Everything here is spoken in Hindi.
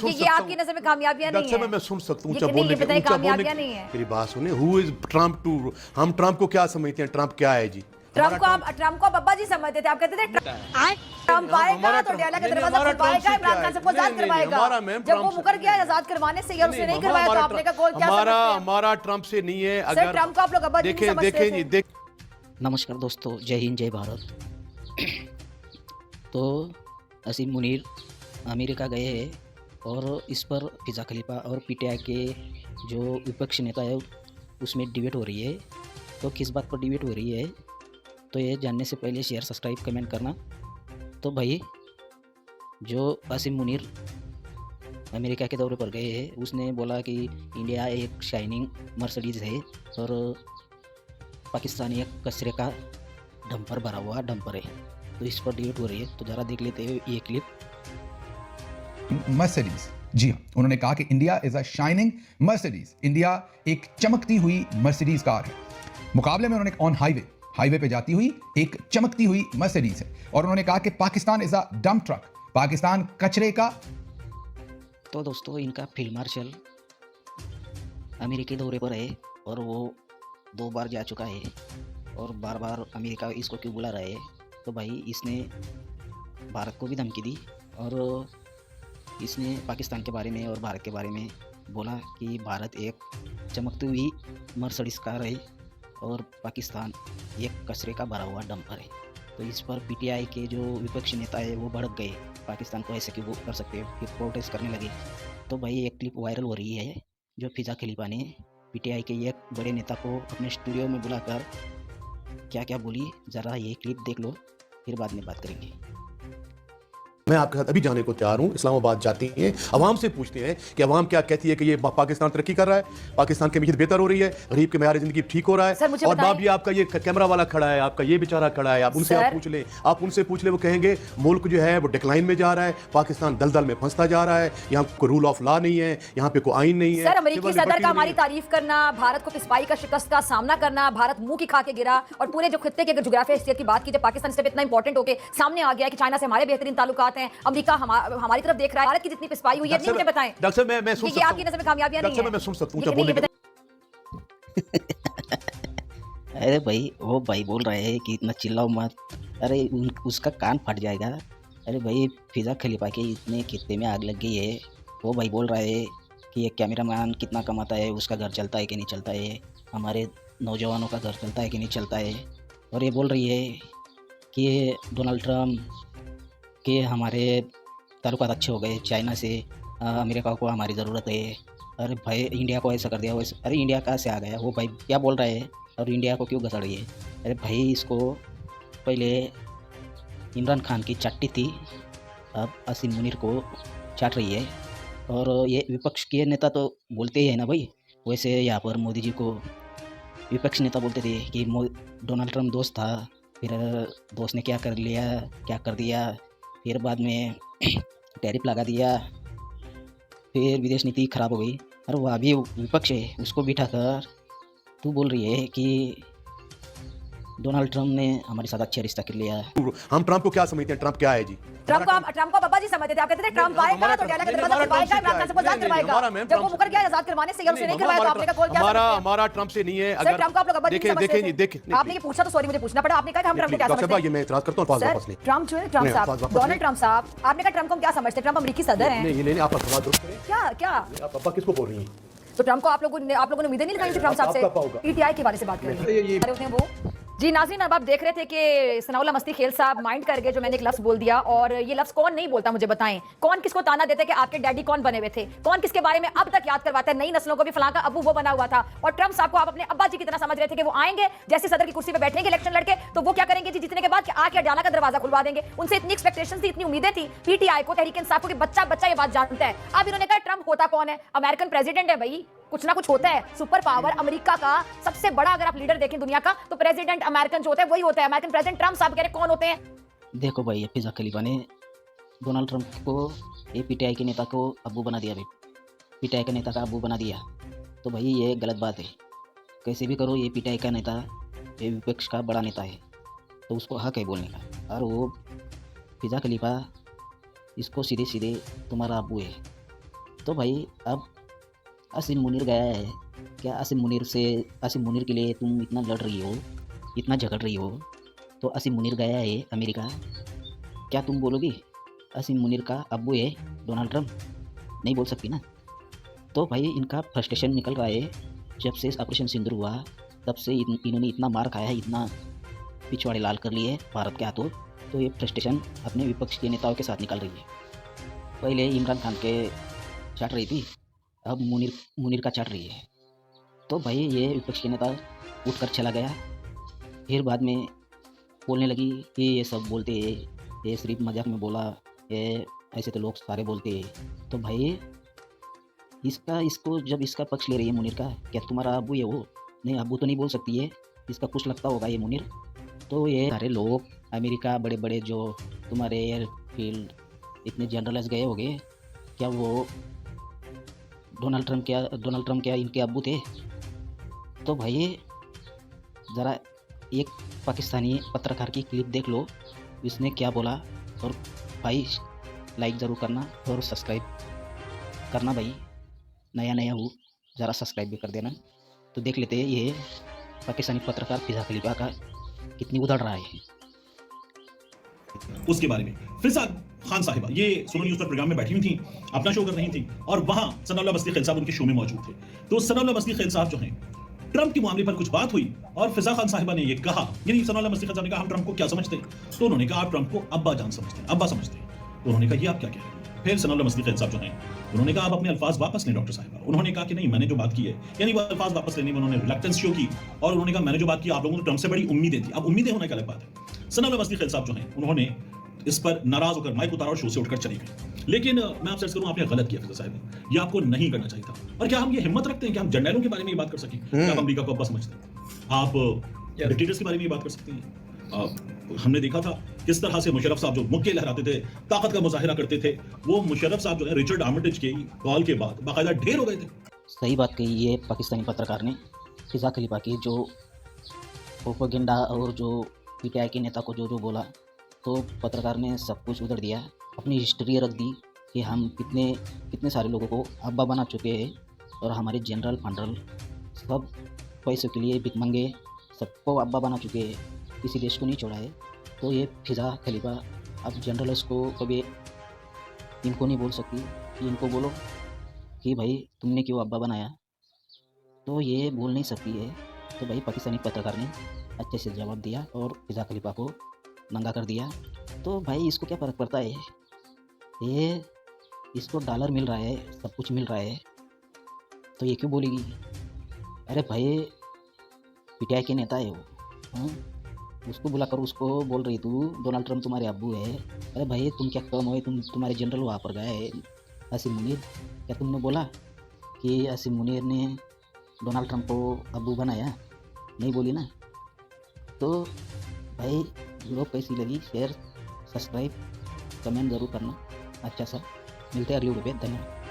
सुन ये सकता हूँ। आपकी नजर में कामयाबियां नहीं डॉक्टर साहब है। मैं सुन सकता हूँ, ये ऊंचा नहीं, बोलने ये बताइए ऊंचा बोलने कामयाबियां नहीं है। मेरी बात सुनिए, हु इज ट्रम्प टू, हम ट्रम्प को क्या समझते हैं, ट्रम्प क्या है जी? ट्रम्प को आप अब्बा जी समझते थे, आप कहते थे ट्रम्प आएगा तो डेला का दरवाजा खुल पाएगा, इमरान खान सबको आजाद करवाएगा। जब वो मुकर गया आजाद करवाने से या उसने नहीं करवाया तो आपने कहा कौन क्या समझते हैं? हमारा ट्रम्प से नहीं है। सर, अगर ट्रम्प को आप लोग अब्बा जी नहीं देखें समझते देखें थे। जी देख नमस्कार दोस्तों, जय हिंद जय भारत। तो असीम मुनीर अमेरिका गए हैं और इस पर फिजा खलीफा और पीटीआई के जो विपक्ष नेता है उसमें डिबेट हो रही है। तो किस बात पर डिबेट हो रही है तो ये जानने से पहले शेयर सब्सक्राइब कमेंट करना। तो भाई जो असीम मुनीर अमेरिका के दौरे पर गए हैं उसने बोला कि इंडिया एक शाइनिंग मर्सिडीज़ है और पाकिस्तान एक कचरे का डंपर भरा हुआ डंपर है। तो इस पर डिबेट हो रही है, तो ज़रा देख लेते हैं ये क्लिप। मर्सिडीज, जी हाँ, उन्होंने कहा कि India is a shining Mercedes, India एक चमकती हुई मर्सिडीज कार है। मुकाबले में उन्होंने ऑन हाईवे पे जाती हुई एक चमकती हुई मर्सिडीज है और उन्होंने कहा कि Pakistan is a dump truck, Pakistan कचरे का। तो दोस्तों इनका फील्ड मार्शल अमेरिकी दौरे पर है और वो 2 बार जा चुका है और बार बार अमेरिका इसको क्यों बुला रहा है। तो भाई इसने भारत को भी धमकी दी और इसने पाकिस्तान के बारे में और भारत के बारे में बोला कि भारत एक चमकती हुई मर्सिडीज कार है और पाकिस्तान एक कचरे का भरा हुआ डंपर है। तो इस पर पीटीआई के जो विपक्षी नेता है वो भड़क गए, पाकिस्तान को ऐसे क्यों कर सकते हो, फिर प्रोटेस्ट करने लगे। तो भाई एक क्लिप वायरल हो रही है जो फिजा खलीफा ने पीटीआई के एक बड़े नेता को अपने स्टूडियो में बुलाकर क्या क्या बोली, ज़रा ये क्लिप देख लो, फिर बाद में बात करेंगे। मैं आपके साथ अभी जाने को तैयार हूं। इस्लामाबाद जाती हैं, अवाम से पूछते हैं कि अवाम क्या कहती है कि ये पाकिस्तान तरक्की कर रहा है, पाकिस्तान की मीशत बेहतर हो रही है, गरीब के मेयार जिंदगी ठीक हो रहा है। सर, मुझे और बताएं। बाप, ये आपका ये कैमरा वाला खड़ा है, आपका ये बेचारा खड़ा है, आप उनसे सर। आप पूछ लें, वो कहेंगे मुल्क जो है वो डिक्लाइन में जा रहा है, पाकिस्तान दलदल में फंसता जा रहा है, यहाँ कोई रूल ऑफ लॉ नहीं है, यहाँ पे कोई आइन नहीं है। सर, अमेरिकी सिविल सदर लिबर्टी का नहीं हमारी है। तारीफ करना, भारत को पिस्पाई का शिकस्त का सामना करना, भारत मुंह की खा के गिरा और पूरे जो खित्ते के जोग्राफिया हैसियत की बात की, जब पाकिस्तान स्टेप इतना इंपॉर्टेंट होके सामने आ गया है कि चाइना से हमारे बेहतरीन ताल्लुकात हैं, अमेरिका हमारी तरफ देख रहा है, भारत की जितनी पिस्पाई हुई है, नहीं मुझे बताएं। डॉक्टर साहब मैं सुन ये सकता आपकी नजर में कामयाबियां नहीं है। मैं सुन सकता हूँ, ये ऊंचा नहीं, ये बोलने अरे भाई वो भाई बोल रहे हैं कि इतना चिल्लाओ मत, अरे उसका कान फट जाएगा। अरे भाई फिजा खलीफा के इतने खित्ते में आग लग गई है, वो भाई बोल रहे हैं कि ये कैमरामैन कितना कमाता है, उसका घर चलता है कि नहीं चलता है, हमारे नौजवानों का घर चलता है कि नहीं चलता है। और ये बोल रही है कि डोनाल्ड ट्रम्प के हमारे ताल्लुकात अच्छे हो गए चाइना से, अमेरिका को हमारी ज़रूरत है। अरे भाई इंडिया को ऐसा कर दिया वैसे, अरे इंडिया कहाँ से आ गया, वो भाई क्या बोल रहे हैं और इंडिया को क्यों घसड़ रही है। अरे भाई इसको पहले इमरान खान की चाटती थी, अब असीम मुनीर को चाट रही है। और ये विपक्ष के नेता तो बोलते ही है ना भाई, वैसे यहाँ पर मोदी जी को विपक्ष नेता बोलते थे कि डोनाल्ड ट्रम्प दोस्त था, फिर दोस्त ने क्या कर लिया, क्या कर दिया, फिर बाद में टैरिफ लगा दिया, फिर विदेश नीति खराब हो गई। और वह भी विपक्ष है, उसको बिठाकर तू बोल रही है कि डोनाल्ड ट्रम्प ने हमारे साथ अच्छा रिश्ता कर लिया। हम ट्रम्प को क्या समझते हैं, ट्रम्प क्या है जी? ट्रम्प को अब्बा जी समझते थे, आप कहते थे ट्रम्प आएगा तो डेला का दरवाजा खुल पाएगा, इमरान खान सबको आजाद करवाएगा। जब वो मुकर गया आजाद करवाने से या उसने नहीं करवाया तो आपने कहा कौन क्या समझते हैं? हमारा ट्रम्प से नहीं है। सर, ट्रम्प को आप लोग अब्बा जी नहीं समझते थे। देखें आपने ये पूछा तो सॉरी मुझे पूछना पड़ा, आपने कहा कि हम ट्रम्प को क्या डॉक्टर समझते साहब, हैं? ये मैं इतराज करता हूँ, पास वापस सर, नहीं। ट्रम्प जो है, ट्रम्प नहीं, साहब, वापस डोनाल्ड ट्रम्प साहब, आपने कहा ट्रम्प को हम क्या समझते हैं, ट्रम्प अमेरिकी सदर हैं। नहीं, आपका सवाल दुरुस्त करें। क्या आप पापा किसको बोल रही हैं? तो ट्रम्प को आप लोगों ने उम्मीदें नहीं लगाई थी ट्रम्प साहब से? आपका होगा। पीटीआई के बारे से बात कर रहे थे वो। जी नाज़रीन, अब आप देख रहे थे कि सनाउल्ला मस्ती खेल साहब माइंड कर गए जो मैंने एक लफ्ज बोल दिया, और ये लफ्ज कौन नहीं बोलता मुझे बताएं, कौन किसको ताना देते कि आपके डैडी कौन बने हुए थे, कौन किसके बारे में अब तक याद करवाता है, नई नस्लों को भी फलां का अबू वो बना हुआ था। और ट्रम्प साहब को आप अपने अब्बा जी की तरह समझ रहे थे कि वो आएंगे जैसे सदर की कुर्सी पे बैठेंगे इलेक्शन लड़के, तो वो क्या करेंगे जी जीतने के बाद कि आके अडाला का दरवाजा खुलवा देंगे। उनसे इतनी एक्सपेक्टेशन थी, इतनी उम्मीदें थी पीटीआई को, तहरीक इंसाफ को, कि बच्चा बच्चा ये बात जानता है। अब इन्होंने कहा ट्रम्प होता कौन है, अमेरिकन प्रेसिडेंट है भाई, कुछ ना कुछ होता है, सुपर पावर अमेरिका का सबसे बड़ा अगर आप लीडर देखें दुनिया का तो प्रेसिडेंट अमेरिकन जो होता है वही होता है। अमेरिकन प्रेसिडेंट ट्रम्प साहब कह रहे कौन होते हैं? देखो भाई, फिजा खलीफा ने डोनाल्ड ट्रम्प को, ये पीटीआई के नेता को अब्बू बना दिया भाई, पीटीआई के नेता का अब्बू बना दिया। तो भाई ये गलत बात है, कैसे भी करो, ये पीटीआई का नेता, ये विपक्ष का बड़ा नेता है, तो उसको हक है बोलने का। और वो फिजा खलीफा इसको सीधे सीधे तुम्हारा अब्बू है, तो भाई अब असीम मुनीर गया है, क्या असीम मुनीर के लिए तुम इतना लड़ रही हो, इतना झगड़ रही हो, तो असीम मुनीर गया है अमेरिका, क्या तुम बोलोगी असीम मुनीर का अब्बू है डोनाल्ड ट्रम्प? नहीं बोल सकती ना। तो भाई इनका फ्रस्ट्रेशन निकल रहा है, जब से ऑपरेशन सिंदूर हुआ तब से इन्होंने इतना मार खाया है, इतना पिछवाड़े लाल कर लिए भारत के हाथों, तो ये फ्रस्ट्रेशन अपने विपक्ष के नेताओं के साथ निकल रही है। पहले इमरान खान के चाट रही थी, अब मुनीर का चाट रही है। तो भाई ये विपक्ष के नेता उठ कर चला गया, फिर बाद में बोलने लगी कि ये सब बोलते हैं, ये सिर्फ मजाक में बोला, ये ऐसे तो लोग सारे बोलते हैं। तो भाई इसको जब इसका पक्ष ले रही है मुनीर का, क्या तुम्हारा अब्बू है वो? नहीं, अब्बू तो नहीं बोल सकती है, इसका कुछ लगता होगा ये मुनीर। तो ये सारे लोग अमेरिका बड़े बड़े जो तुम्हारे एयरफील्ड इतने जनरल्स गए होंगे, क्या वो डोनाल्ड ट्रम्प क्या इनके अब्बू थे? तो भाई ज़रा एक पाकिस्तानी पत्रकार की क्लिप देख लो, इसने क्या बोला। और भाई लाइक ज़रूर करना और सब्सक्राइब करना, भाई नया हो, ज़रा सब्सक्राइब भी कर देना। तो देख लेते हैं ये पाकिस्तानी पत्रकार फिजा खलीफा का कितनी उधड़ रहा है। उसके बारे में फिजा खान साहिबा ये सोनो न्यूज़ पर प्रोग्राम में बैठी हुई थी, अपना शो कर रही थी, और वहां सनाउल्लाह मस्ती खैल साहब उनके शो में मौजूद थे। तो सनाउल्लाह मस्ती खैल साहब जो हैं, ट्रंप के मामले पर कुछ बात हुई और फिजा खान साहिबा ने ये कहा, यानी सनाउल्लाह मस्ती खैल साहब ने कहा हम ट्रंप को क्या समझते हैं, तो उन्होंने कहा आप ट्रंप को अब्बा जान समझते हैं, अब्बा समझते हैं। तो उन्होंने कहा ये आप क्या कह रहे हैं? फिर सनाउल्लाह मस्ती खैल साहब जो हैं, उन्होंने कहा आप अपने अल्फाज वापस लें डॉक्टर साहिबा। उन्होंने कहा कि नहीं, मैंने जो बात की है, यानी वो अल्फाज वापस लेने में उन्होंने रिलक्टेंस शो की, और उन्होंने कहा मैंने जो बात की आप लोगों को ट्रंप से बड़ी उम्मीदें थी। अब उम्मीदें होने का अलग बात है। सनाउल्लाह मस्ती खैल साहब जो हैं, उन्होंने इस पर नाराज होकर माइक उतारा और शो से उठकर चली गई। लेकिन मैं आपसे अर्ज करूं, आपने गलत किया फिजा साहिब, ये आपको नहीं करना चाहिए था। और क्या हम ये हिम्मत रखते हैं कि हम जर्नैलों के बारे में ये बात कर सकें? क्या आप अमेरिका को अब्बा समझते हैं? आप डिक्टेटर्स के बारे में ये बात कर सकते हैं? हमने देखा था किस तरह से मुशर्रफ साहब जो मुक्के लहराते थे, ताकत का मुजाहिरा करते थे, वो मुशर्रफ साहब जो है रिचर्ड आर्मिटेज के कॉल के बाद बाकायदा ढेर हो गए थे। सही बात कही ये पाकिस्तानी पत्रकार ने, फिजा खलीफा की जो प्रोपेगेंडा और जो पीटीआई के नेता को जो बोला, तो पत्रकार ने सब कुछ उधर दिया, अपनी हिस्ट्री रख दी कि हम कितने सारे लोगों को अब्बा बना चुके हैं, और हमारे जनरल फंडरल सब पैसों के लिए भिखमंगे सबको अब्बा बना चुके हैं, किसी देश को नहीं छोड़ा है। तो ये फिजा खलीफा अब जनरल्स को कभी इनको नहीं बोल सकती कि इनको बोलो कि भाई तुमने क्यों अब्बा बनाया, तो ये बोल नहीं सकती है। तो भाई पाकिस्तानी पत्रकार ने अच्छे से जवाब दिया और फिजा खलीफा को नंगा कर दिया। तो भाई इसको क्या फ़र्क पड़ता है, ये इसको डॉलर मिल रहा है, सब कुछ मिल रहा है, तो ये क्यों बोलेगी? अरे भाई पीटीआई के नेता है वो, हाँ, उसको बुलाकर उसको बोल रही तू डोनाल्ड ट्रम्प तुम्हारे अब्बू है। अरे भाई तुम क्या कम हो, तुम्हारे जनरल वहाँ पर गए असीम मुनीर, क्या तुमने बोला कि असीम मुनीर ने डोनाल्ड ट्रम्प को अब्बू बनाया? नहीं बोली ना। तो भाई लोग कैसी लगी, शेयर सब्सक्राइब कमेंट ज़रूर करना। अच्छा सा मिलते हैं अगली वीडियो पे, धन्यवाद।